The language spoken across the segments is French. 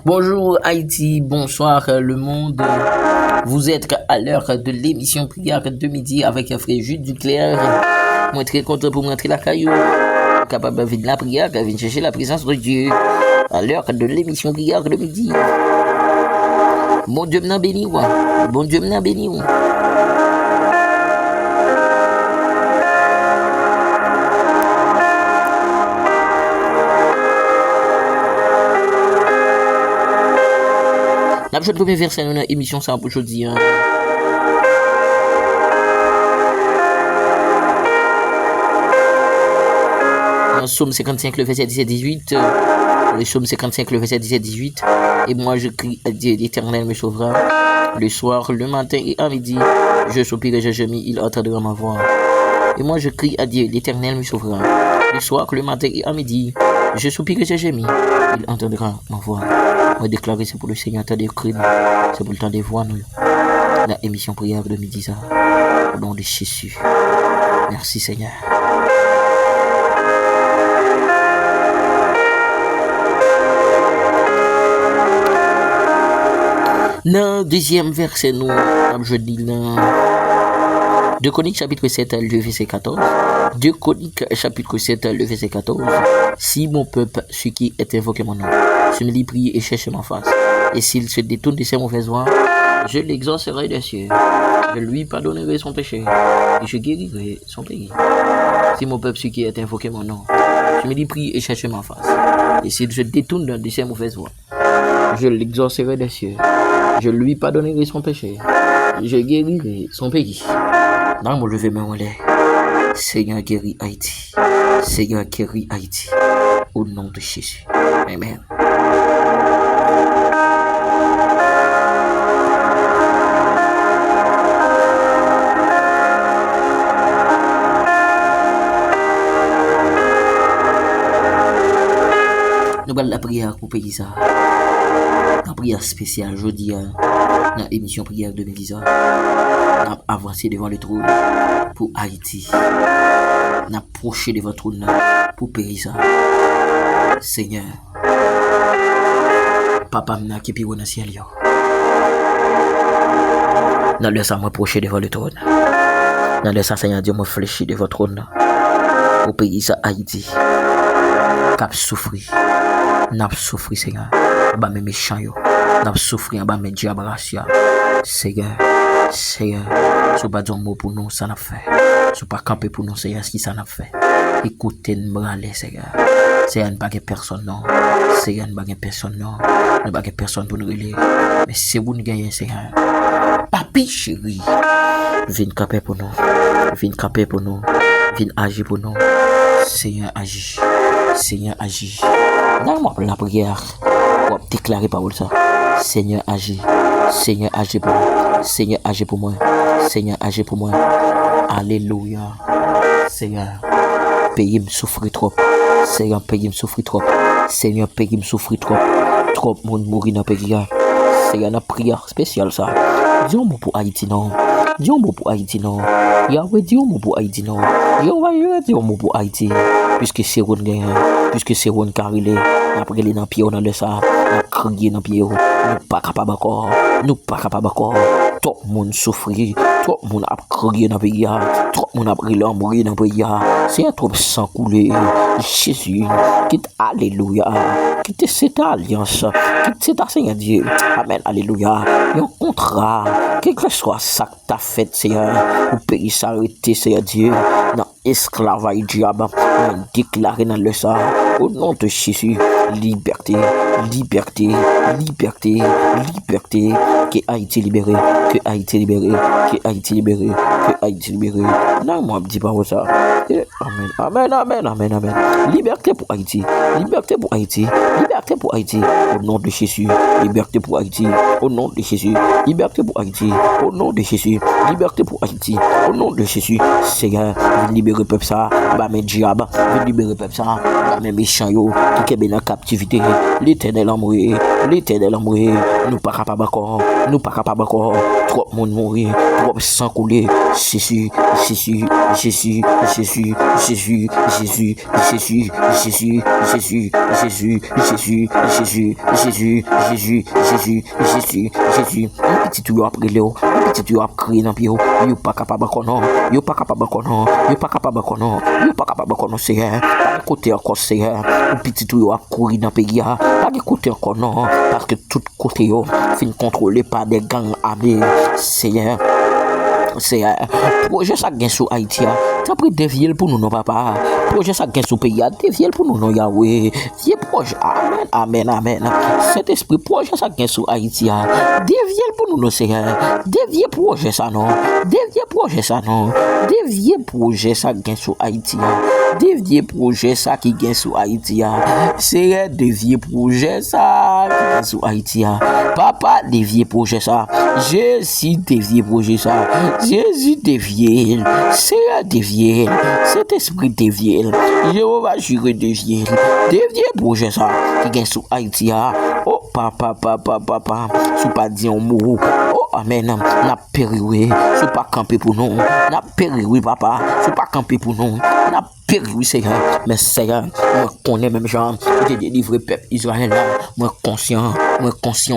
Bonjour Haïti, bonsoir le monde. Vous êtes à l'heure de l'émission prière de midi avec frère Jules Duclerc. Moi très content pour rentrer la caillou. Capable de venir la prière, de venir chercher la présence de Dieu. À l'heure de l'émission prière de midi. Bon Dieu m'en béni, bon Dieu m'en béni. La prochaine premier verset dans l'émission ça pour aujourd'hui. Dans Psaume 55 le verset 17-18. Le Psaume 55 le verset 17-18. Et moi je crie à Dieu, l'Éternel me sauvera. Le soir, le matin et à midi, je soupirai, je gémis, il entendra ma voix. Et moi je crie à Dieu, l'Éternel me sauvera. Le soir, le matin et à midi, je soupirai, je gémis, il entendra ma voix. On va déclarer c'est pour le Seigneur, t'as des cris, c'est pour le temps des voix, nous. La émission prière de midi, ça. Au nom de Jésus. Merci Seigneur. Dans le deuxième verset, nous, comme je dis, dans 2 Chroniques chapitre 7, le verset 14. 2 Chroniques chapitre 7, le verset 14. Si mon peuple, ce qui est invoqué mon nom, se me lit prier et cherche ma face, et s'il se détourne de ses mauvaises voies, je l'exaucerai des cieux, je lui pardonnerai son péché, et je guérirai son pays. Si mon peuple, ce qui est invoqué mon nom, se me lit prier et cherche ma face, et s'il se détourne de ses mauvaises voies, je l'exaucerai des cieux, je lui pardonnerai son péché, et je guérirai son pays. Dans mon lever main en l'air, Seigneur guérit Haïti, Seigneur guérit Haïti, au nom de Jésus. Amen. Nous allons la prière pour pays ça. La prière spéciale jeudi dans l'émission prière de midi ça. Nous avons avancé devant le trône pour Haïti. Nous avons approché devant le trône pour pays ça. Seigneur, Papa m'a qui pire dans le ciel. Dans le sang m'approcher devant le trône. Dans le sang Seigneur Dieu m'a fléchi devant le trône pour pays ça Haïti. Cap souffrir. N'a souffrir Seigneur. Ba mes méchants yo. N'a souffrir ba mes diabrasia. Seigneur, Seigneur, tu pas dire mot pour nous ça n'a fait. Tu pas camper pour nous Seigneur ce qui ça n'a fait. Écoutez-nous braler Seigneur. Seigneur ne pas que personne non. Seigneur ne pas que personne non. Ne pas que personne pour nous relayer. Mais c'est vous nous gagner Seigneur. Papi chéri. Viens camper pour nous. Viens camper pour nous. Viens agir pour nous. Seigneur agis. Seigneur agis. Dans la prière, pour déclarer parole ça. Seigneur agis. Seigneur agis pour moi. Seigneur agis pour moi. Seigneur agis pour moi. Alléluia. Seigneur, pays me souffrir trop. Seigneur, pays me souffrir trop. Seigneur, pays me souffrir trop. Trop monde mourir dans le pays. Seigneur, la prière spéciale ça. Dis-moi pour Haïti non. Dis-moi pour Haïti non. Yahweh, dis-moi pour Haïti non. Yahweh, dis-moi pour Haïti. Puisque c'est Ron gagne, puisque c'est Ron carilé, après les dans pied dans le ça, crier dans pied, nous pas capable encore, nous pas capable encore. Tout le monde souffrir, tout le monde a crié dans pays, tout le monde a brûlé mourir dans pays. C'est un trop sang coulé. Jésus, quitte alléluia, quitte cette alliance, quitte cet Seigneur Dieu. Amen, alléluia. Et un contrat, quel que soit ça que t'as fait, Seigneur, pour pays s'arrêter, Seigneur Dieu, dans esclavage diable, déclaré dans le sang, au nom de Jésus, liberté, liberté, liberté, liberté, que Haïti libéré, que Haïti libéré, que Haïti libéré, que Haïti libéré. Non, moi, je dis pas ça. Amen, amen, amen, amen, amen. Liberté pour Haïti, liberté pour Haïti, liberté pour Haïti, au nom de Jésus, liberté pour Haïti, au nom de Jésus, liberté pour Haïti, au nom de Jésus, liberté pour Haïti, au nom de Jésus. Seigneur, libérer le peuple ça, bah mes diables, libérer le peuple ça, bah mes méchants yo, qui est dans la captivité, l'éternel amoureux, nous pas capable encore, nous pas capable encore, trop monde mourir, trop sang couler. Jésus, Jésus, Jésus, Jésus, Jésus, Jésus, Jésus, Jésus, Jésus, Jésus, Jésus, Jésus, Jésus, Jésus, Jésus, Jésus, Jésus. Un petit tuyau après Léo, un petit tuyau après crier dans Pio. You pas capable qu'on you pas capable qu'on you pas capable qu'on you pas capable qu'on c'est pas côté encore c'est un petit tuyau à courir dans pays pas de côté encore non parce que tout côté yo fin contrôlé par des gangs armés c'est projet ça gain sur Haïti t'as pris dévier pour nous non papa projet ça gain sur pays dévier pour nous non Yahweh vieux projet amen amen amen cet esprit projet ça gain sur Haïti dévier pour nous non c'est dévier projet ça non dévier projet ça non dévier projet ça gain sur Haïti dévier projet ça qui gain sur Haïti c'est dévier projet ça qui gain sur Haïti papa dévier projet ça Jésus dévier projet ça Jésus dévié, c'est dévié, cet esprit dévié, Jéhovah juré dévié projet ça, qui gagne sous Haïti, oh papa, sous pas dit un mot, oh amen, n'a péri, sous pas camper pour nous, n'a péri, papa, sous pas camper pour nous, n'a péri, Seigneur, mais Seigneur, moi connais même gens, j'ai délivré peuple Israël là, moi conscient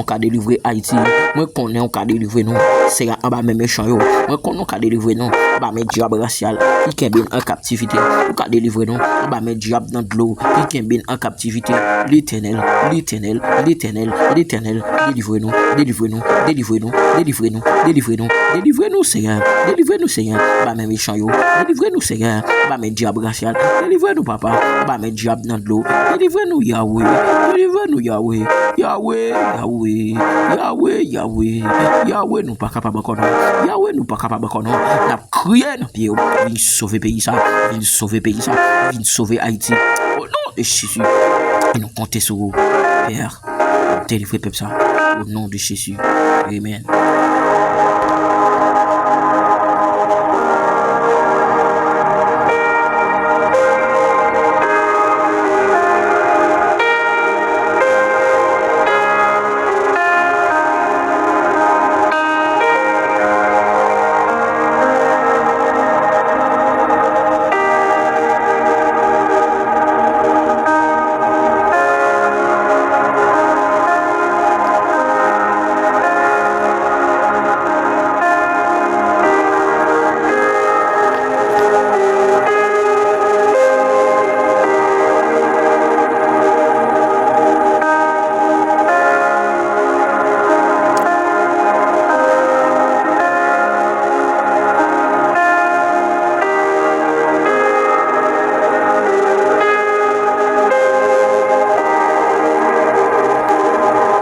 qu'a délivré Haïti, moi connais on qu'a délivré nous, Seigneur, en bas même méchant yo, moi connais on qu'a délivré nous, bah mes diable racial, qui est bien en captivité, on qu'a délivré nous, bah mes diable dans de l'eau, qui est bien en captivité, l'éternel, délivrez-nous, Seigneur, bah mes méchants yo, délivrez-nous Seigneur, bah mes diable racial, délivrez-nous papa, bah mes diable dans de l'eau, délivrez-nous Yahweh, Yahweh nous pas capable qu'on Yahweh nous pas capable qu'on n'a crié dans pied vient sauver pays ça vient sauver Haïti au nom de Jésus et nous compter sur vous Père délivrer peuple ça au nom de Jésus amen.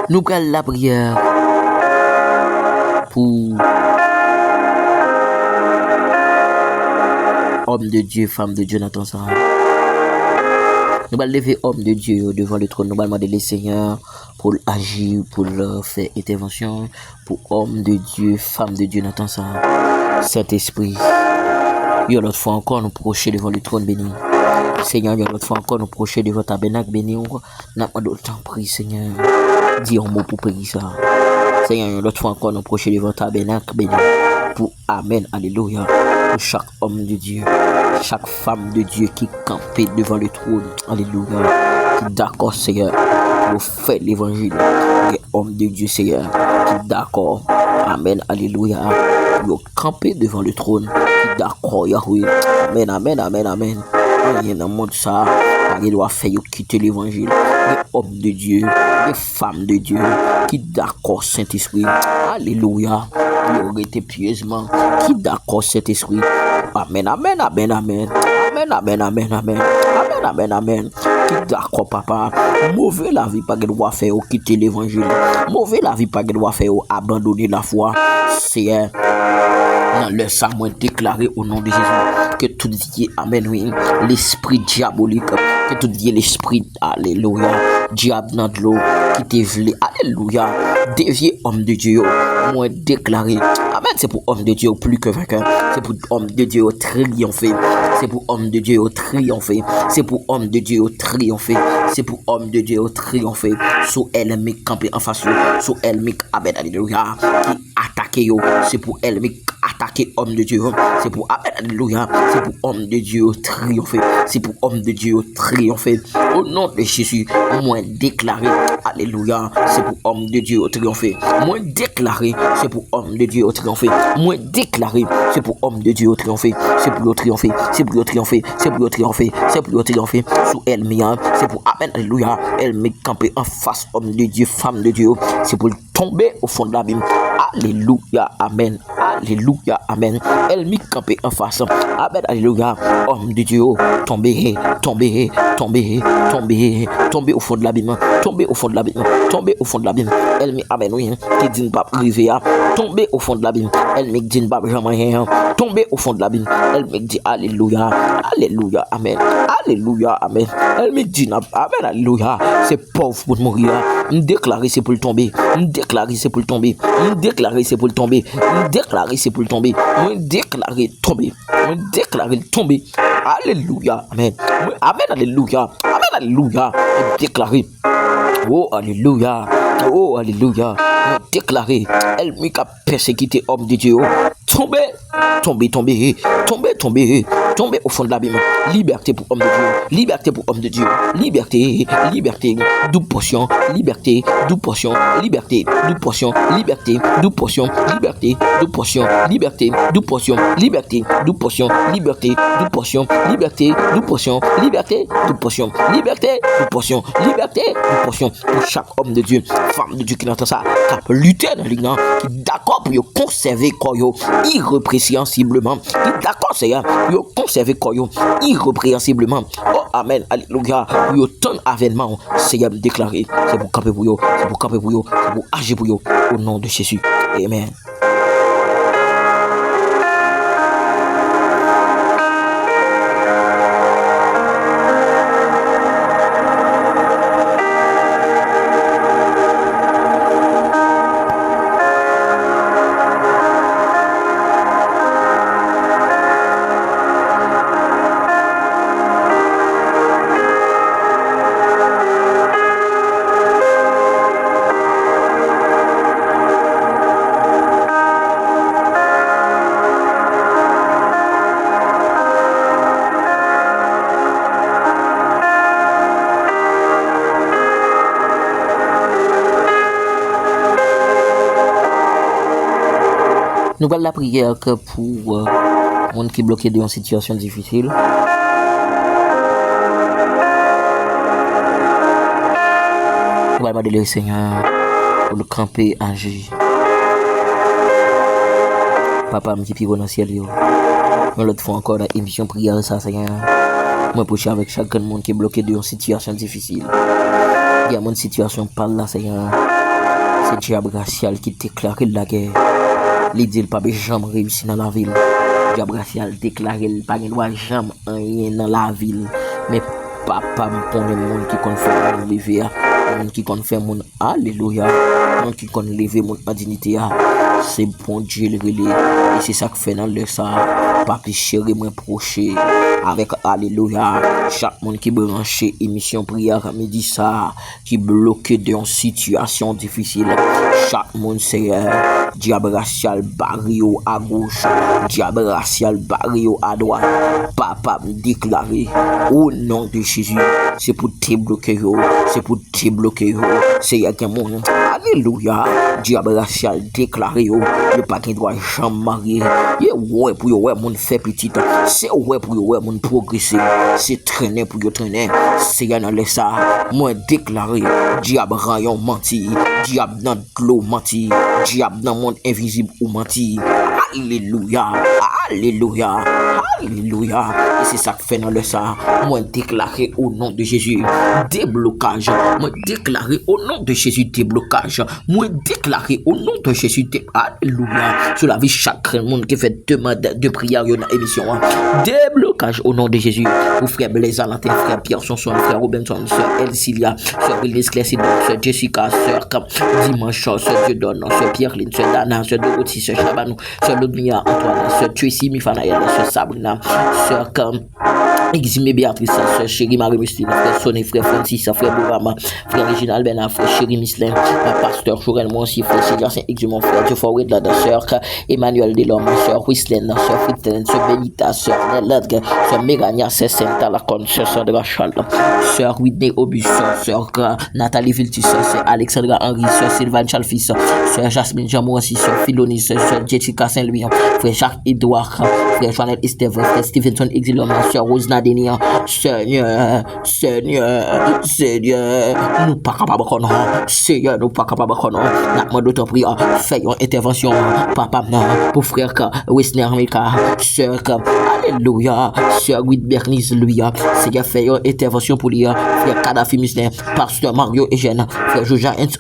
Nous prenons la prière pour homme de Dieu, femme de Dieu, Nathan Sarah. Nous allons lever homme de Dieu devant le trône. Nous allons demander le Seigneur pour agir, pour faire intervention. Pour homme de Dieu, femme de Dieu, Nathan Sarah. Saint-Esprit, il y a l'autre fois encore nous procher devant le trône béni. Seigneur, il y a l'autre fois encore nous procher devant ta tabernacle béni. Nous avons d'autant pris, Seigneur. Dis un mot pour prier ça. Seigneur, l'autre fois encore nous procher devant ta tabernacle béni. Pour Amen, Alléluia. Pour chaque homme de Dieu, chaque femme de Dieu qui campait devant le trône. Alléluia. Qui d'accord, Seigneur, pour faire l'évangile. Les hommes de Dieu, Seigneur, qui d'accord. Amen, Alléluia. Pour camper devant le trône. Qui d'accord, Yahweh. Amen, amen, amen, amen. Il y a dans le monde ça, il doit faire quitter l'évangile. Les hommes de Dieu, les femmes de Dieu, qui d'accord Saint-Esprit. Alléluia. Qui aurait été pieusement, qui d'accord Saint-Esprit. Amen, amen, amen, amen. Amen, amen, amen, amen. Amen, amen, amen. Qui d'accord, papa. Mauvais la vie, pas qu'il doit faire quitter l'évangile. Mauvais la vie, pas qu'il doit faire abandonner la foi. C'est dans le serment déclaré au nom de Jésus que tout vie, amen, oui, l'esprit diabolique, que tout vie, l'esprit, alléluia, diable dans de l'eau, qui te voulait, alléluia, dévier homme de Dieu, moi déclaré, amen, c'est pour homme de Dieu plus que vainqueur, c'est pour homme de Dieu triompher, c'est pour homme de Dieu triompher, c'est pour homme de Dieu triompher, c'est pour homme de Dieu triompher, sous elle campé en face, sous elle amen, alléluia, qui attaque attaquer, c'est pour ennemi attaquer homme de Dieu, c'est pour alléluia, c'est pour homme de Dieu triompher, c'est pour homme de Dieu triompher. Au nom de Jésus, moi déclaré, alléluia, c'est pour homme de Dieu triompher. Moi déclaré, c'est pour homme de Dieu triompher. Moi déclaré, c'est pour homme de Dieu triompher. C'est pour le triompher, c'est pour le triompher, c'est pour le triompher, c'est pour le triompher. Sous ennemi, c'est pour amen, alléluia, elle me camper en face homme de Dieu, femme de Dieu, c'est pour tomber au fond de l'abîme. Alléluia, amen, alléluia, amen. Elle m'y campé en face. Amen, alléluia. Homme de Dieu, tomber, tomber, tomber, tomber, tomber au fond de l'abîme, tomber au fond de l'abîme, tomber au fond de l'abîme. Elle m'y amen, oui, qui dit pas privé, tomber au fond de l'abîme. Elle me dit pas jamais, tomber au fond de l'abîme. Elle me dit alléluia, alléluia, amen, alléluia, amen. Elle me dit amen, alléluia. C'est pauvre pour mourir. Déclarer c'est pour le tomber. Déclarer c'est pour le tomber. Déclarer c'est pour le tomber. Déclarer c'est pour le tomber. Déclarer tomber. Déclarer tomber. Alléluia. Amen. Amen. Alléluia. Amen. Alléluia. Déclarer. Oh alléluia. Oh alléluia. Déclarer. Elle m'a persécuté homme de Dieu. Tomber. Tomber. Tomber. Tomber. Tomber. Tomber au fond de l'abîme. Liberté pour homme de Dieu. Liberté pour homme de Dieu. Liberté. Liberté. Double portion. Liberté. Double portion. Liberté. Double portion. Liberté. Double portion. Liberté. Double portion. Liberté. Double portion. Liberté. Double portion. Liberté. Double portion. Liberté. Double portion. Liberté. Double portion. Liberté. Double portion. Liberté. Double portion. Pour chaque homme de Dieu, femme de Dieu qui entend ça, qui a lutté dans l'ignorance, qui est d'accord pour conserver quoi irrépréhensiblement, qui est d'accord c'est pour conserver quoi irrépréhensiblement. Oh amen, alléluia. Pour autant avènement, Seigneur déclaré, c'est pour camper pour yo, c'est pour camper pour yo, c'est pour agir pour yo au nom de Jésus. Amen. Nous parlons de la prière que pour les gens qui sont bloqués dans une situation difficile. Nous allons demander au Seigneur pour le camper, agir. Papa, je suis dans le ciel. Nous l'autre fois encore dans l'émission prière, ça, Seigneur. Moi, pour avec chaque monde qui est bloqué dans une situation difficile. Il y a une situation par là, Seigneur. C'est diable racial qui déclare la guerre. Il dit qu'il pas jamais réussi dans la ville. Diable racial déclare qu'il pas jamais rien dans la ville. Mais papa me prend le monde qui confère mon lever, monde qui confère mon alléluia, monde qui confère lever mon dignité. C'est bon Dieu le relais. Et c'est ça que fait dans le ça. Pas plus chéri moins proche. Avec alléluia. Chaque monde qui branché émission prière me dit ça. Qui bloqué dans une situation difficile. Chaque monde c'est diable racial barrio à gauche. Diable racial barrio à droite. Papa me déclarer au nom de Jésus. C'est pour te bloquer. C'est pour te bloquer. C'est y'a qu'un monde. Alléluia. Diable racial déclaré. Yo pas qui doit jamais marier. Ouais pour yo ouais mon fait petit. C'est ouais pour yo ouais mon progresser. C'est traîner pour yo traîner. C'est y dans ça. Moi déclaré diable rayon menti. Diable dans l'eau menti. Diable dans monde invisible ou menti. Alléluia. Alléluia. Alléluia. Et c'est ça que fait dans le ça. Moi déclaré au nom de Jésus déblocage. Moi déclaré au nom de Jésus déblocage. Moi déclaré au nom de Jésus alléluia. Sur la vie chaque monde qui fait demande de prière dans l'émission. Déblocage au nom de Jésus. Pour frère Blaise Alantin, frère Pierre Sonson, frère Robinson, sœur Elcilia, sœur Bélise Clessidon, sœur Jessica, sœur Dimanche, sœur Dieudonne, sœur Pierre-Lynn, sœur Dana, sœur Dorothy, sœur Chabanou, sœur Ludmilla Antoine, sœur Tracy Mifanaël, sœur Sabrina, sœur Eximé Béatrice, sœur chérie Marie-Mustine, frère Sonné, frère Francis, frère Bourama, frère Réginald Bernard, frère chérie Mislin, pasteur Jourel, moi aussi, frère Seigneur Saint-Exu, mon frère Dieu Forward, la sœur Emmanuel Delorme, sœur Whistlen, sœur Fritlen, sœur Benita, sœur Nelad, sœur Mégania, sœur Saint-Alacon, sœur Sandra Charles, sœur Whitney Obus, sœur Nathalie Viltus, sœur Alexandra Henry, sœur Sylvain Chalfis, sœur Jasmine Jamouassi, sœur Philonie, sœur Jessica Saint-Louis, frère Jacques Edouard, frère Joannette Esteve, frère Stevenson Exilom, sœur Rose Nadenia, Seigneur, nous pas capables de connaître, Seigneur, nous pas capables de connaître, n'a pas d'autre prière, faisons intervention, papa, pour frère Wesner Mika, sœur, alléluia, sœur Guide Bernice, lui, Seigneur, faisons intervention pour lui, frère Kadhafi Muslim, pasteur Mario Eugène, frère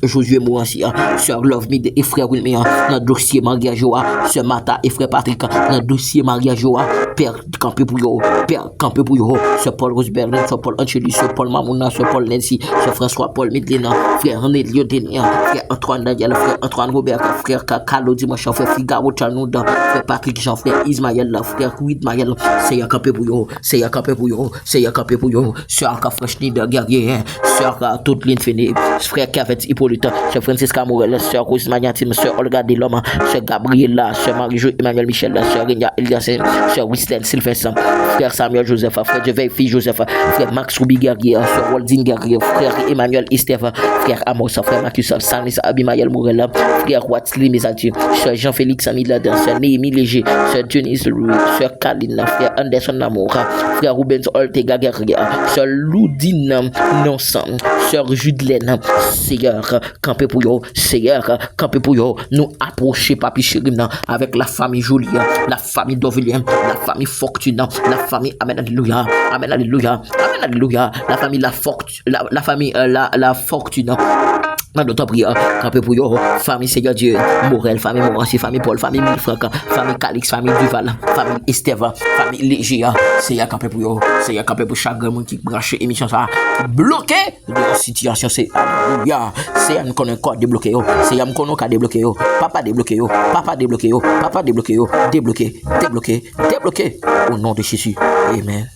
Josué Mouassi, sœur Love Mid et frère Wilmer, notre dossier Maria Joa, sœur Mata et frère Patrick, notre dossier Maria Joa, Père Campé Pouyo, Père Campé Pouyo, sœur Paul Roseberlin, sœur Paul Ancheli, sœur Paul Mamouna, sœur Paul Nancy, sœur François Paul Midlina, frère René Liodénia, frère Antoine Daniel, frère Antoine Robert, frère Kakalo Dimanche, frère Figaro Chanouda, frère Patrick Jean, frère Ismaël, frère Ouid Maël, c'est Yakapé Pouyo, c'est Yakapé Pouyo, c'est Yakapé Pouyo, sœur Kafreshni de Guerrier, sœur toute l'infini, frère Kavet Hippolyte, sœur Francisca Morel, sœur Rose Magnatim, sœur Olga Delhomme, sœur Gabriela, sœur Marie-Jo Emmanuel Michel, sœur Régna Eliasen, sœur Winston Sylvestre, frère Samuel Joseph, frère Jeveil Fille Joseph, frère Max Ruby Guerrier, sœur Waldine Guerrier, frère Emmanuel Esteve, frère Amos, frère Marcus Sanis Abimael Morel, frère Watsli Mesati, sœur Jean-Félix Amilad, sœur Néhémie Léger, sœur Denise Louis, sœur Kaline, frère Anderson Namour, frère Rubens Oltega Guerrier, sœur Loudine Nonsan, sœur Judelaine, Seigneur, campé pour yo, Seigneur, campé pour yo, nous approcher Papi Chérim avec la famille Julia, la famille Dovilien, la famille Fortuna, la famille Amen Alléluia, Amen Alléluia, Amen Alléluia, la famille la famille la Fortuna. Notre prière, campé pour yo, famille Seigneur Dieu, Morel, famille Morancy, famille Paul, famille Milfranc, famille Calix, famille Duval, famille Esteva, famille Légia, Seigneur campé pour yo, Seigneur campé pour chaque monde qui branche émission ça, bloqué de la situation, c'est alléluia, Seigneur nous connaît encore débloqué yo, Seigneur nous connaît qu'à débloquer yo, papa débloqué yo, papa débloqué yo, papa débloqué yo, débloqué, débloqué, débloqué, au nom de Jésus, amen.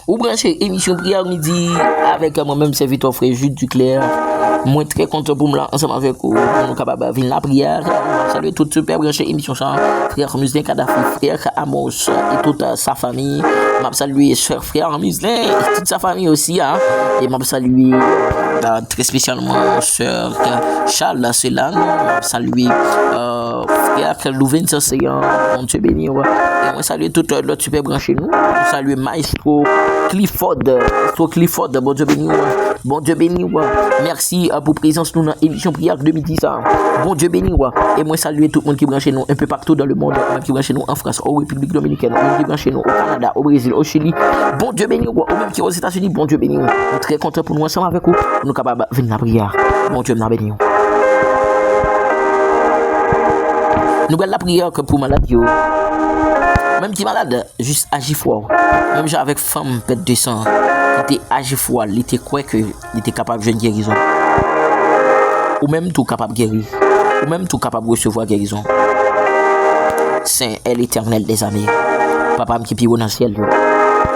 Ou brancher émission prière midi avec moi-même serviteur frère Jules Duclerc. Moi très content pour me là ensemble avec vous. Nous capable venir la prière. Salut tout super brancher émission ça. Frère Muslin Kadhafi, frère Amos et toute sa famille. M'a saluer frère Muslin et toute sa famille aussi hein. Et m'a saluer très spécialement sœur Charles Célan, saluer frère Louvain Sasséan, bon Dieu béni. Et moi saluer tout l'autre super branché nous. Saluer Maestro Clifford, bon Dieu béni. Bon Dieu béni. Merci pour présence nous dans l'émission prière 2010. Bon Dieu béni. Et moi saluer tout le monde qui branché nous un peu partout dans le monde, qui branché nous en France, en République Dominicaine, qui branché nous au Canada, au Brésil, au Chili. Bon Dieu béni. Ou même qui aux États-Unis, bon Dieu béni. Nous sommes très contents pour nous ensemble avec vous. Nous sommes capables de venir la prière. Bon Dieu béni. Nous avons la prière que pour maladie. Même qui malade, juste agir fort. Même genre avec femme pète de sang, il était agir fort, il était quoi que il était capable de guérison. Ou même tout capable de guérir. Ou même tout capable de recevoir guérison. Saint est l'éternel des années. Papa qui pire dans le ciel.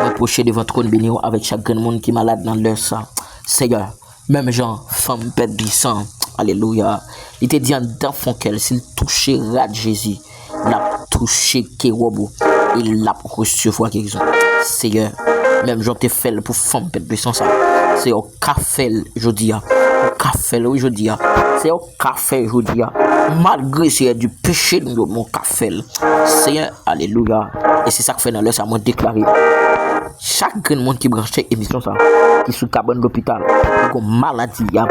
Approchez de votre trône béni avec chaque grand monde qui est malade dans leur sang. Seigneur, même genre, femme pète du sang. Alléluia. Il était dit en d'enfant qu'elle, s'il touchait rat Jésus, l'a touché Kérobo, il l'a recevoir guérison. Seigneur, même j'en t'ai fait pour femme pète de sang ça. C'est au café aujourd'hui. Au café aujourd'hui. C'est au café aujourd'hui. Malgré c'est du péché de mon café. Seigneur, alléluia. Et c'est ça que fait dans l'heure, ça m'a déclaré. Chaque monde qui branche émission ça, qui sous cabane d'hôpital, qui ont maladie, qui a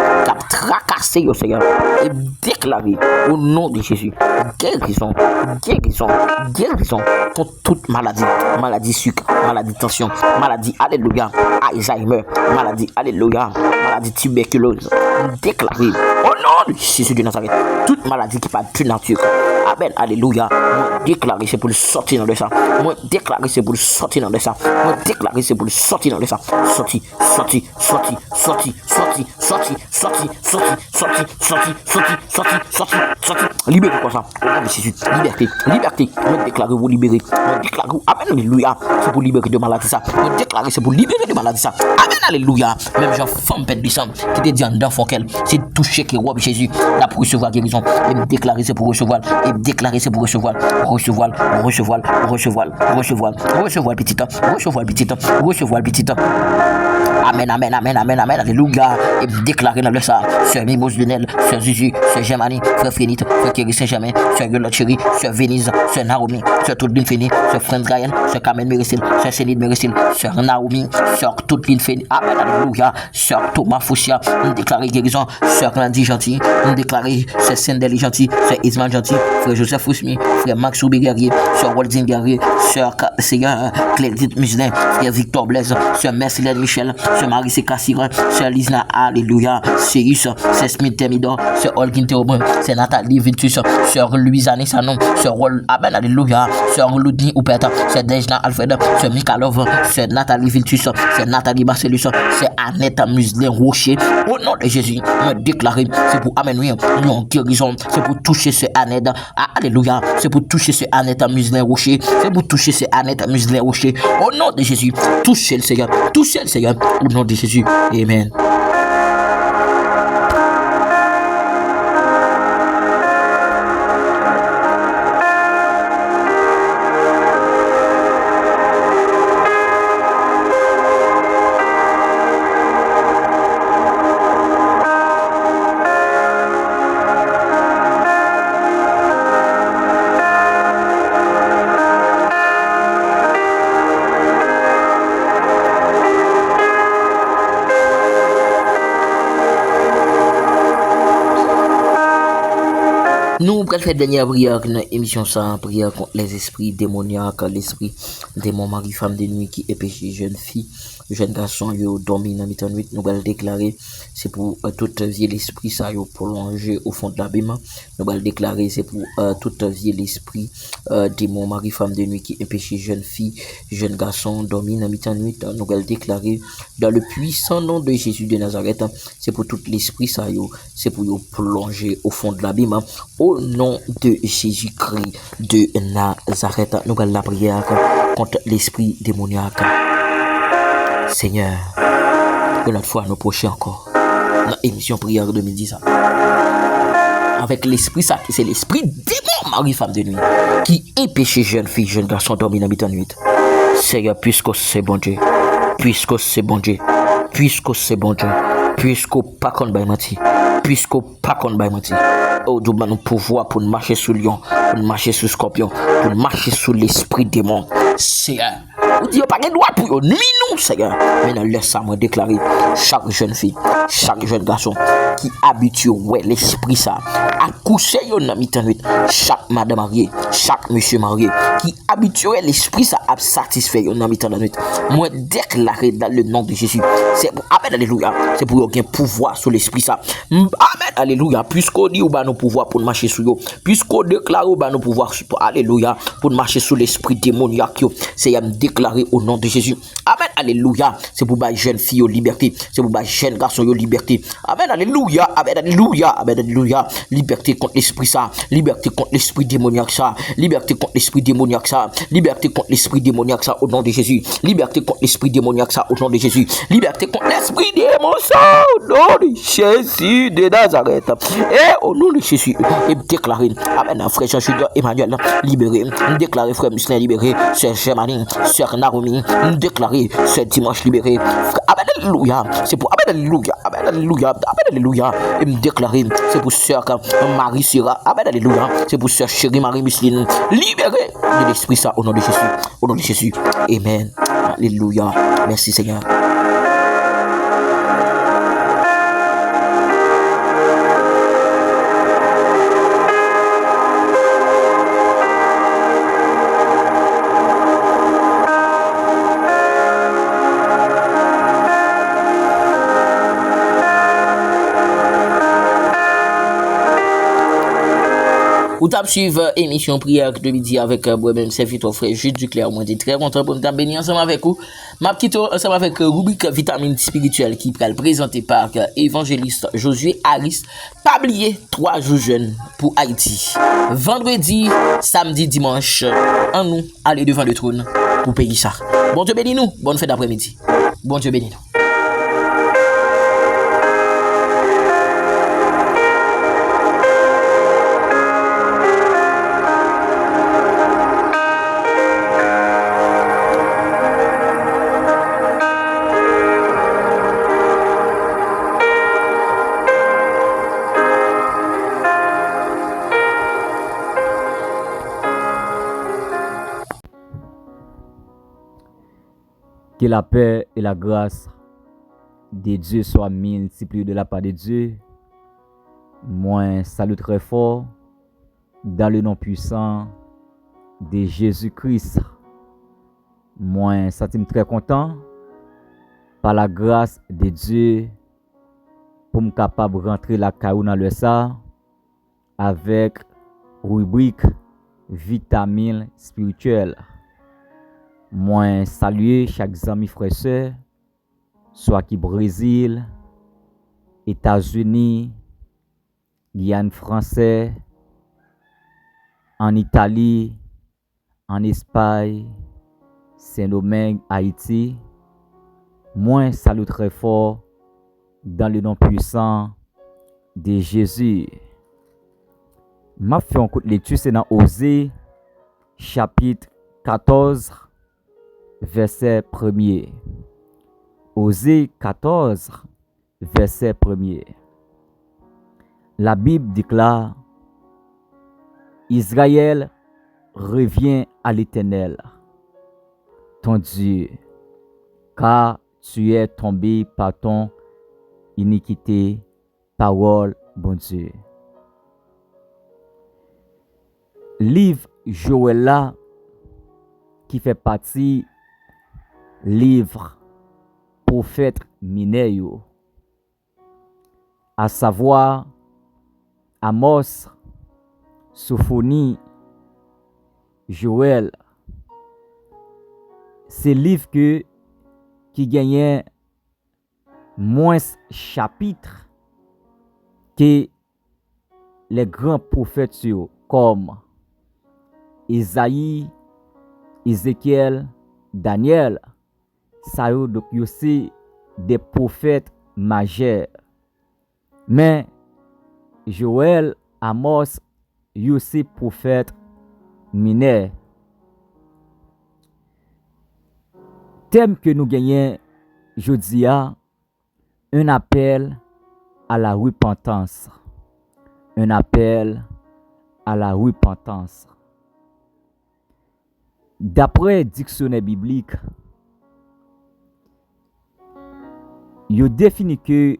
tracassé, Seigneur, et déclaré au nom de Jésus, guérison, guérison, guérison contre toute maladie, maladie sucre, maladie tension, maladie, alléluia, Alzheimer, maladie, alléluia, maladie tuberculose, déclaré au nom de Jésus de Nazareth, toute maladie qui n'est pas de nature, amen, alléluia, moi déclaré c'est pour le sortir dans de ça, moi déclaré c'est pour le sortir dans de ça, moi déclaré c'est pour le sortir dans de ça, sorti, sorti, sorti, sorti, sorti, sorti, sorti, sorti, sorti, sorti, sorti, sorti, sorti, sorti, libéré comme ça, au nom de Jésus, liberté, liberté, moi déclaré vous libérer, moi déclaré, amen, alléluia, c'est pour libérer de maladie ça, moi déclaré c'est pour libérer de maladie ça, amen, alléluia, même genre femme pète du sang, qui te dit en d'enfant qu'elle, c'est touché qui robe Jésus, là pour recevoir guérison, et me déclarer c'est pour recevoir, et me déclarer c'est pour recevoir, recevoir, recevoir, recevoir, recevoir, recevoir petit temps, recevoir petit temps, recevoir petit temps. Amen, amen, amen, amen, amen, alléluia. Et déclarer dans le ça, Sœur Mimose Lunel, Sœur Zuzu, Sœur Germanie, Frère Frénite, Frère Thierry Saint-Germain, Sœur Yolande Chéri, Sœur Venise, Sœur Naomi, Sœur toute l'île Fénie, Sœur Friend Ryan, Sœur Carmen Méricile, Sœur Céline Méricile, Sœur Naomi, Sœur toute l'île Fénie, amen, alléluia. Sœur Thomas Fouchia, nous déclarer guérison, Sœur Claudie Gentil, nous déclarer Sœur Sendeli Gentil, Sœur Ismaël Gentil, Frère Joseph Fousmi, Frère Max Soubi Guerrier, Sœur Waldine Guerrier, Sœur Seigneur Clédite Muselin, Frère Victor Blaise, Sœur Mercilène Michel, Sœur Marie Cassiran, Sœur Lisna, alléluia, Cyrus, Sœur Smith Temidor, Sœur Olgin Théobrun, Sœur Nathalie Vintus, Sœur Louisanne Sanon, Sœur Rol, amen, alléluia, Sœur Ludni Oupeta, Sœur Dejna Alfred, Sœur Mikalov, Sœur Nathalie Vintus, Sœur Nathalie Marcellus, Sœur Annette Muselin Rocher, au nom de Jésus, me déclarer, c'est pour amener une guérison, c'est pour toucher ce Annette, alléluia, c'est pour toucher ce Annette Muselin Rocher, c'est pour toucher ce Annette Muselin Rocher, au nom de Jésus, touchez le Seigneur, au nom de Jésus. Amen. Nous allons faire dernière prière dans l'émission ça, prière contre les esprits démoniaques, l'esprit démon mari femme de nuit qui est péché jeune fille, jeune garçon yo dormi dans la nuit. Nous allons déclarer c'est pour toute vie l'esprit ça yo prolongé au fond de l'abîme. Nous allons déclarer c'est pour toute vie l'esprit démon mari femme de nuit qui est péché jeune fille, jeune garçon dormi dans la nuit. Nous allons déclarer dans le puissant nom de Jésus de Nazareth, c'est pour tout l'esprit ça yo, c'est pour yo plonger au fond de l'abîme. Au nom de Jésus-Christ de Nazareth, nous allons la prière contre l'esprit démoniaque. Seigneur, une autre fois nous prochains encore dans l'émission prière 2010. Avec l'esprit ça, c'est l'esprit démon, mari, femme de nuit, qui empêche jeune fille, jeune garçon dormir dans la nuit. Seigneur, puisque c'est bon Dieu, puisque c'est bon Dieu, puisque c'est bon Dieu, puisque pas qu'on baille menti, puisque pas qu'on baille menti. Oh, Dieu, nous pouvoir pour marcher sous lion, pour marcher sous scorpion, pour marcher sous l'esprit démon. Seigneur, vous dites pas de droit pour nous, nous, Seigneur. Maintenant, laisse ça me déclarer chaque jeune fille, chaque jeune garçon qui habitue ouais l'esprit ça à coucher dans la nuit, chaque madame mariée, chaque monsieur marié qui habitue l'esprit ça à satisfaire dans la nuit. Moi déclarer dans le nom de Jésus, c'est pour amen alléluia, c'est pour qu'il y ait pouvoir sur l'esprit ça. Amen alléluia, puisqu'on dit ou ba nous pouvoir pour marcher sur yo, puisqu'on déclare ou ba nous pouvoir alléluia pour marcher sur l'esprit démoniaque, c'est à me déclarer au nom de Jésus. Amen alléluia, c'est pour ba jeune fille au liberté, c'est pour ba jeune garçon au liberté. Amen alléluia, amen alléluia, amen alléluia. Liberté contre l'esprit ça, liberté contre l'esprit démoniaque ça, liberté contre l'esprit démoniaque ça, liberté contre l'esprit démoniaque ça au nom de Jésus. Liberté contre l'esprit démoniaque ça au nom de Jésus. Liberté contre l'esprit démon ça au nom de Jésus de Nazareth. Et au nom de Jésus, et déclarer, amen, frère Jean-Julien Emmanuel, libéré, déclarer frère Muslin libéré, sœur Germanie, sœur Naomi, déclarer ce dimanche libéré, amen, alléluia, c'est pour, amen, alléluia, amen, alléluia, amen, alléluia, et me déclarer, c'est pour sœur Marie Syrah, amen, alléluia, c'est pour sœur chérie Marie Musline, libéré de l'esprit ça, au nom de Jésus, amen, alléluia, merci Seigneur. Ou t'as suivre émission prière de midi avec moi-même serviteur frère Jules Duclerc. Moi j'étais très content pour nous bénir ensemble avec vous. Ma petite ensemble avec rubrique vitamine spirituelle qui est présentée par évangéliste Josué Harris. Pas oublier 3 jours jeunes pour Haïti. Vendredi, samedi, dimanche, en nous aller devant le trône pour payer ça. Bon Dieu bénis nous. Bonne fête d'après-midi. Bon Dieu bénis nous. Que la paix et la grâce de Dieu soient multipliées de la part de Dieu. Moi, salue très fort dans le nom puissant de Jésus-Christ. Moi, je suis très content par la grâce de Dieu pour me capable de rentrer la caillou dans le ça avec rubrique vitamine spirituelle. Moi, saluer chaque ami frère sœur, soit qui Brésil, États-Unis, Guyane français, en Italie, en Espagne, Saint-Domingue, Haïti. Moi, salue très fort dans le nom puissant de Jésus. Ma fait un coup de lecture, c'est dans Osée, chapitre 14. Verset 1er. Osée 14, verset 1er. La Bible déclare: Israël revient à l'Éternel, ton Dieu, car tu es tombé par ton iniquité, parole, bon Dieu. Livre Joël là, qui fait partie livre prophète Mineyo, à savoir Amos, Sophonie, Joël. C'est livre qui gagnait moins chapitres que les grands prophètes comme Isaïe, Ézéchiel, Daniel. Ça y est, donc aussi des prophètes majeurs. Mais Joël, Amos, aussi prophètes mineurs. Thème que nous gagnons aujourd'hui, un appel à la repentance. Un appel à la repentance. D'après le dictionnaire biblique, il définit que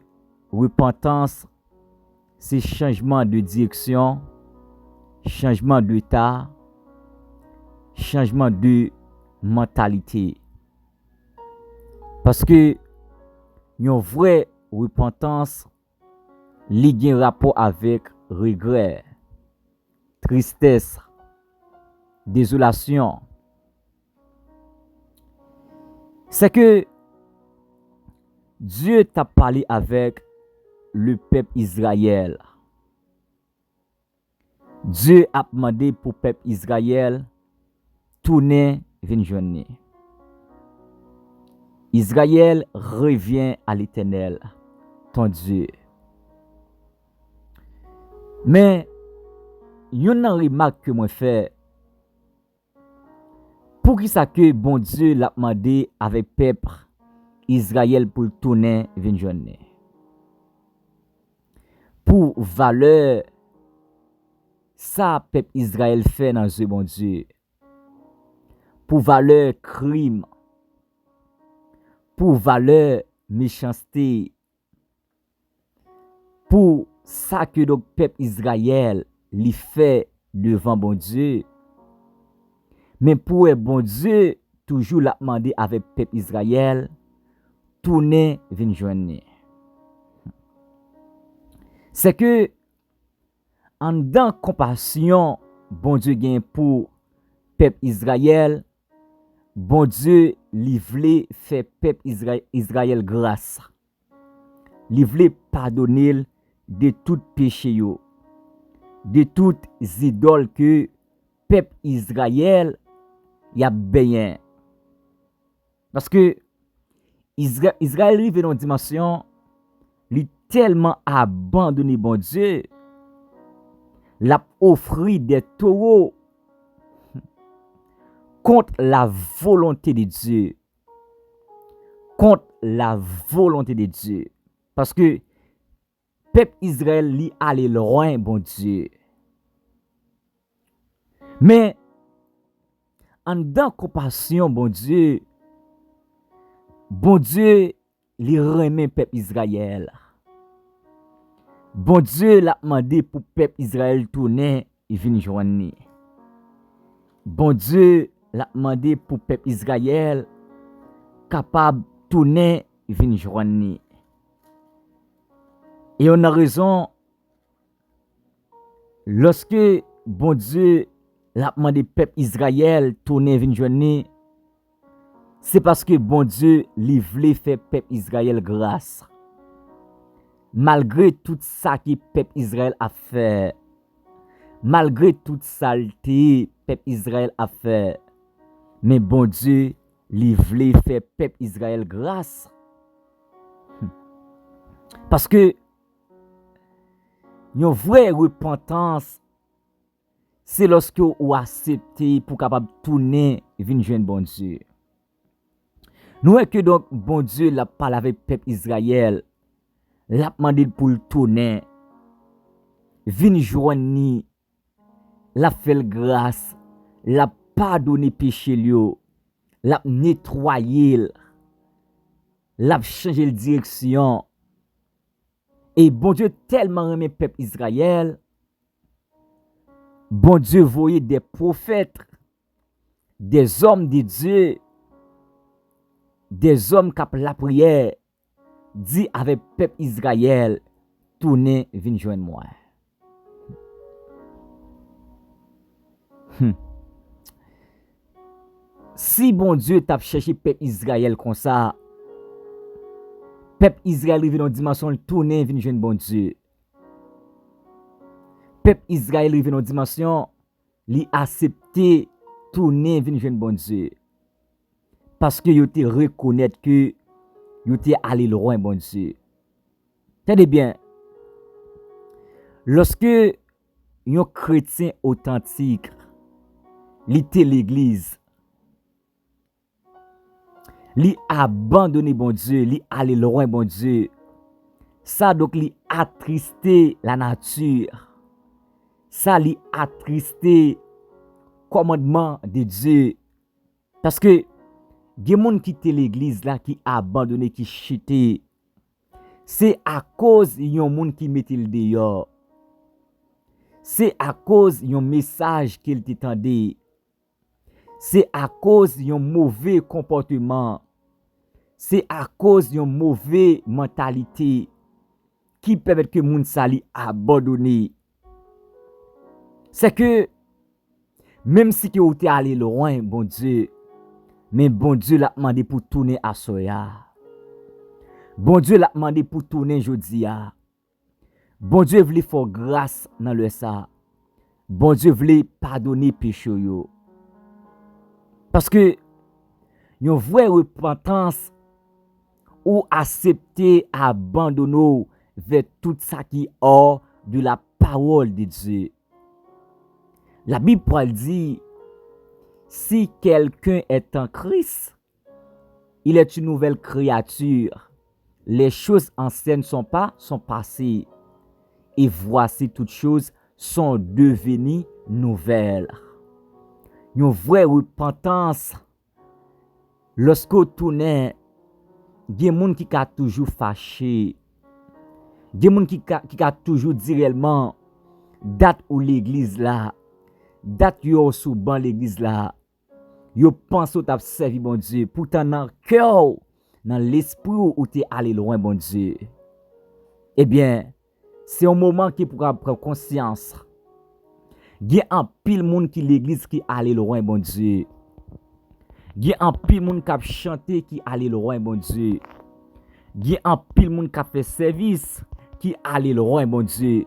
repentance, c'est changement de direction, changement d'état, changement de mentalité. Parce que une vraie repentance liée un rapport avec regret, tristesse, désolation. C'est que Dieu t'a parlé avec le peuple Israël. Dieu a demandé pour le peuple Israël tourner vers journée. Israël revient à l'Éternel, ton Dieu. Mais il y a une remarque que moi fais. Pour qui ça que bon Dieu l'a demandé avec peuple Israël pour tourner vers journée. Pour valeur ça peuple Israël fait dans ce bon Dieu. Pour valeur crime. Pour valeur méchanceté. Pour ça que le peuple Israël lui fait devant bon Dieu. Mais pour bon Dieu toujours l'a demandé avec peuple Israël tourner vers journée. C'est que en dedans compassion, bon Dieu gagne pour peuple Israël, bon Dieu li vle fait peuple Israël grâce. Li vle pardonner de tout péché yo, de toutes idoles que peuple Israël y a bien. Parce que Israël arrive dans une dimension, li tellement abandonné bon Dieu, l'a offert des taureaux contre la volonté de Dieu. Contre la volonté de Dieu. Parce que peuple Israël li allé loin, bon Dieu. Mais en dedans compassion, bon Dieu li remet peuple Israël. Bon Dieu l'a demandé pour peuple Israël tourner et venir joindre. Bon Dieu l'a demandé pour peuple Israël capable de tourner et venir joindre. Et on a raison, lorsque bon Dieu l'a demandé peuple Israël tourner et venir joindre, c'est parce que bon Dieu li vle faire peuple Israël grâce. Malgré tout ça que peuple Israël a fait, malgré toute saleté peuple Israël a fait, mais bon Dieu li vle faire peuple Israël grâce. Parce que une vraie repentance, c'est lorsque vous acceptez pour capable tourner et venir joindre bon Dieu. Nous voyons que donc bon Dieu l'a parlé avec peuple Israël, l'a demandé pour le tourner, venir joindre, l'a fait grâce, l'a pardonné péché lui, l'a nettoyé, l'a changé de direction. Et bon Dieu tellement aimé peuple Israël, bon Dieu voyait des prophètes, des hommes de Dieu, des hommes qui ont la prière, dit avec peuple Israël, tournez, venez joindre moi. Si bon Dieu t'a cherché peuple Israël comme ça, peuple Israël arrive dans une dimension, tourner, venir joindre bon Dieu. Peuple Israël arrive dans une dimension, li accepter, tourner, venir joindre bon Dieu. Parce que yo te reconnaître que yo te allé loin bon Dieu. Tenez bien. Lorsque un chrétien authentique li te l'église, li abandonné bon Dieu, li allé loin bon Dieu. Ça donc li attristé la nature. Ça li attristé commandement de Dieu. Parce que gen moun qui te l'église là qui abandonné qui chité, c'est à cause yon moun qui mette le dehors. C'est à cause yon message qu'il t'entendait. C'est à cause yon mauvais comportement. C'est à cause yon mauvais mentalité qui permet que moun sali abandonné. C'est que même si que ou t'es allé loin, bon Dieu, mais bon Dieu l'a demandé pour tourner à soya. Bon Dieu l'a demandé pour tourner jodia. Bon Dieu voulait faire grâce dans le ça. Bon Dieu voulait pardonner péché yo. Parce que yon vraie repentance ou accepter abandonner vers tout ça qui est hors de la parole de Dieu. La Bible dit, si quelqu'un est en Christ, il est une nouvelle créature. Les choses anciennes sont passées. Et voici toutes choses sont devenues nouvelles. Une vraie repentance, lorsque vous tournez, il y a des gens qui sont toujours fâchés. Il y a des gens qui sont toujours dit réellement, date où l'église là, date où sous ban l'église là, yo pense ou t'a servi bon Dieu, pourtant dans cœur, dans l'esprit où tu es allé loin bon Dieu. Eh bien, c'est un moment qui pourra prendre conscience Gen en pile moun qui l'église qui allé loin bon Dieu. Gen en pile moun qui chanter qui allé loin bon Dieu. Gen en pile moun qui fait service qui allé loin bon Dieu.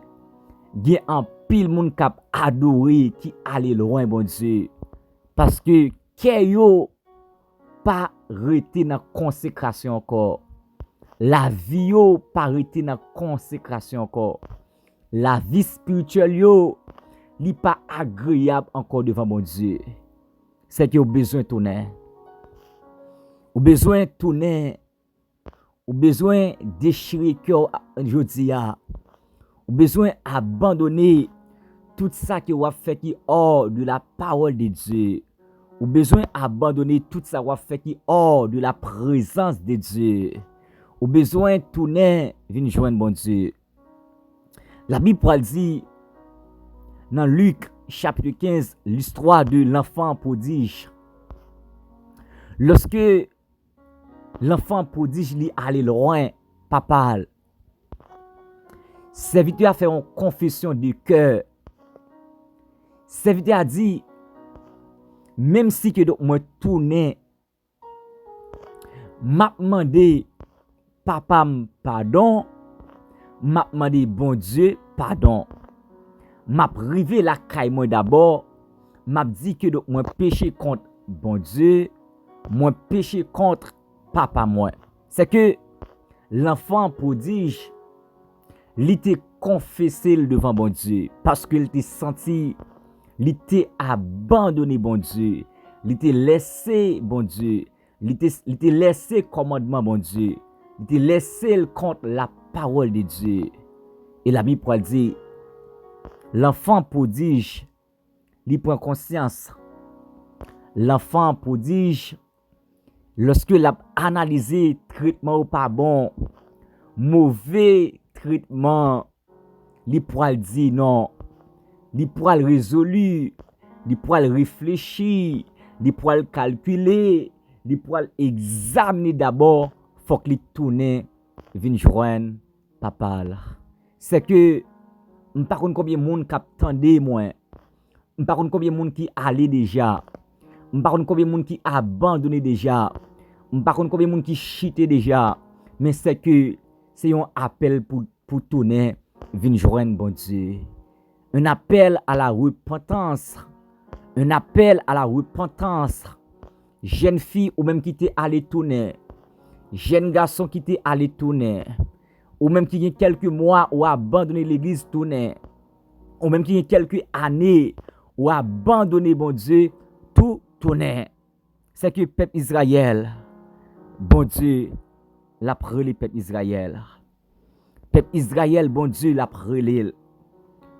Gen en pile moun qui adorer qui allé loin bon Dieu. Parce que yo pas rete dans consécration encore. La vie yo pas rete dans consécration encore. La vie spirituelle yo li pas agréable encore devant mon Dieu. C'est que vous besoin tourner. Ou besoin tourner. Ou besoin déchirer cœur jodi a. Ou besoin abandonner tout ça que vous fait qui hors de la parole de Dieu. Ou besoin abandonner tout ça vous fait qui hors de la présence de Dieu. Ou besoin tourner venir joindre bon Dieu. La Bible dit dans Luc chapitre 15 l'histoire de l'enfant prodige. Lorsque l'enfant prodige lui allait loin, papa, serviteur a fait une confession de cœur. Serviteur a dit, même si que moi tourner, m'a demandé papa pardon, m'a demandé bon Dieu pardon. M'a privé la caille moi d'abord, m'a dit que moi péché contre bon Dieu, moi péché contre papa moi. C'est que l'enfant prodige, il était confessé devant bon Dieu parce qu'il était senti, il était abandonné bon Dieu, il était laissé bon Dieu, il était laissé commandement bon Dieu, il était laissé contre la parole de Dieu. Et la Bible dit, l'enfant prodige, il prend conscience. L'enfant prodige, lorsque l'a analysé traitement ou pas bon, mauvais traitement, il pourra dire non, il pourra résolu, il pourra réfléchir, il pourra calculer, il pourra examiner d'abord, faut qu'il tourne, vienne joindre papa là. C'est que je ne sais pas combien de monde qui attendait moi. Je ne sais pas combien de monde qui allait déjà. Je ne sais pas combien de monde qui abandonné déjà. Je ne sais pas combien de monde qui chité déjà. Mais c'est que c'est un appel pour tourner, venir joindre bon Dieu. Un appel à la repentance. Un appel à la repentance. Jeune fille ou même qui t'est allé tourner. Jeune garçon qui t'est allé tourner. Ou même qui y a quelques mois ou abandonné l'église tourner. Ou même qui y a quelques années ou abandonné bon Dieu tout tourner. C'est que peuple Israël, bon Dieu, l'a prélé peuple Israël. Peuple Israël, bon Dieu, l'a prélé.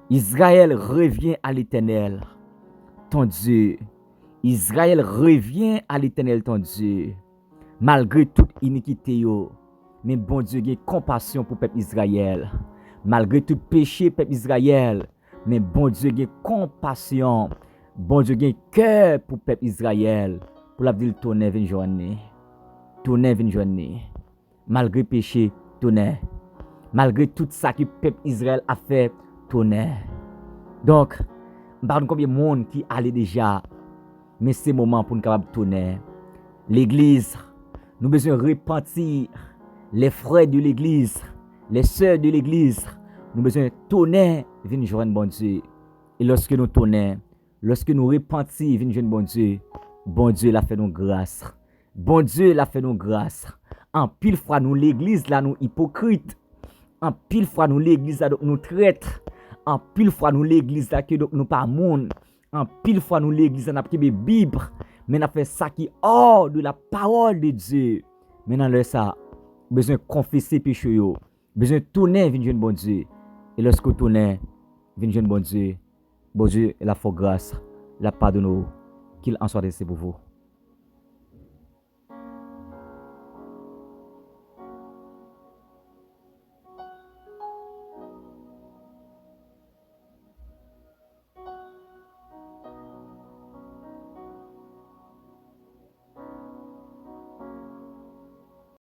Israël revient à l'Éternel, ton Dieu. Israël revient à l'Éternel, ton Dieu. Malgré toute iniquité yo. Mais bon Dieu a compassion pour le peuple Israël. Malgré tout péché, peuple Israël. Mais bon Dieu a compassion. Bon Dieu a cœur pour le peuple Israël. Pour la dire tourner vin journée. Tourner vin journée. Malgré péché, tourner. Malgré tout ça que le peuple Israël a fait, tourner. Donc, je ne sais pas combien de monde qui allait déjà. Mais c'est le moment pour nous capable tourner. L'église, nous avons besoin de repentir. Les frères de l'église, les sœurs de l'église, nous avons besoin de tourner, venir joindre bon Dieu. Et lorsque nous tournons, lorsque nous repentons, venir joindre bon Dieu l'a fait nous grâce. Bon Dieu l'a fait nous grâce. En pile fois, nous l'église là, nous hypocrites. En pile fois, nous l'église là, nous traîtres. En pile fois, nous l'église là, que nous pas monde. En pile fois, nous l'église là, nous avons Bible. Mais nous fait ça qui est hors de la parole de Dieu. Maintenant, là, ça. Besoin de confesser péché yo, besoin de tourner venir joindre bon Dieu. Et lorsque vous tournez venir joindre bon Dieu, la foi grâce, la pardonne, qu'il en soit ainsi pour vous.